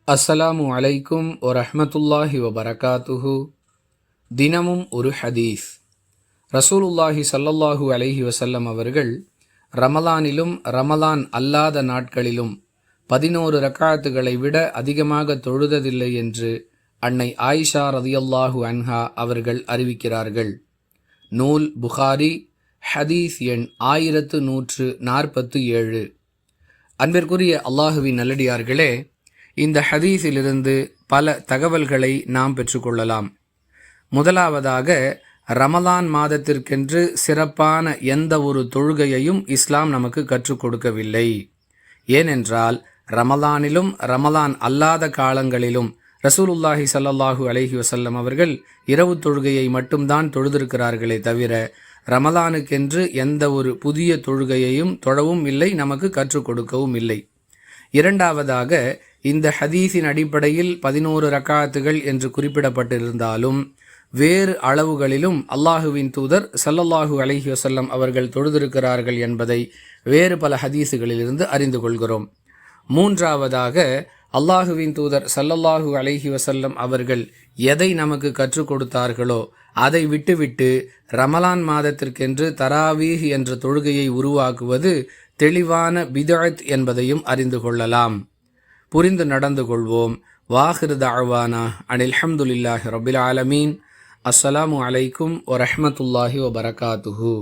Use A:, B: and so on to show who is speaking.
A: அஸ்ஸலாமு அலைக்கும் வரஹ்மத்துல்லாஹி வபரகாத்துஹு. தினமும் ஒரு ஹதீஸ். ரசூலுல்லாஹி ஸல்லல்லாஹு அலைஹி வஸல்லம் அவர்கள் ரமலானிலும் ரமலான் அல்லாத நாட்களிலும் 11 ரக்காத்துகளை விட அதிகமாக தொழுததில்லை என்று அன்னை ஆயிஷா ரதியல்லாஹு அன்ஹா அவர்கள் அறிவிக்கிறார்கள். நூல் புகாரி, ஹதீஸ் எண் 1147. அன்பிற்குரிய அல்லாஹுவின் நல்லடியார்களே, இந்த ஹதீஸிலிருந்து பல தகவல்களை நாம் பெற்றுக்கொள்ளலாம். முதலாவதாக, ரமலான் மாதத்திற்கென்று சிறப்பான எந்த ஒரு தொழுகையையும் இஸ்லாம் நமக்கு கற்றுக் கொடுக்கவில்லை. ஏனென்றால் ரமலானிலும் ரமலான் அல்லாத காலங்களிலும் ரசூலுல்லாஹி ஸல்லல்லாஹு அலைஹி வஸல்லம் அவர்கள் இரவு தொழுகையை மட்டும்தான் தொழுதிருக்கிறார்களே தவிர ரமலானுக்கென்று எந்த ஒரு புதிய தொழுகையையும் தொழவும் இல்லை, நமக்கு கற்றுக் கொடுக்கவும் இல்லை. இரண்டாவதாக, இந்த ஹதீஸின் அடிப்படையில் 11 ரக்காத்துகள் என்று குறிப்பிடப்பட்டிருந்தாலும் வேறு அளவுகளிலும் அல்லாஹுவின் தூதர் ஸல்லல்லாஹு அலைஹி வஸல்லம் அவர்கள் தொழுதிருக்கிறார்கள் என்பதை வேறு பல ஹதீஸுகளிலிருந்து அறிந்து கொள்கிறோம். மூன்றாவதாக, அல்லாஹுவின் தூதர் ஸல்லல்லாஹு அலைஹி வஸல்லம் அவர்கள் எதை நமக்கு கற்றுக் கொடுத்தார்களோ அதை விட்டுவிட்டு ரமலான் மாதத்திற்கென்று தராவீஹ் என்ற தொழுகையை உருவாக்குவது தெளிவான பித்அத் என்பதையும் அறிந்து கொள்ளலாம். புரிந்து நடந்து கொள்வோம். வாஹிரு தஅவானா அனில் ஹம்துலில்லாஹி ரப்பில் ஆலமீன். அஸ்ஸலாமு அலைக்கும் வரஹ்மத்துல்லாஹி வபரகாத்துஹு.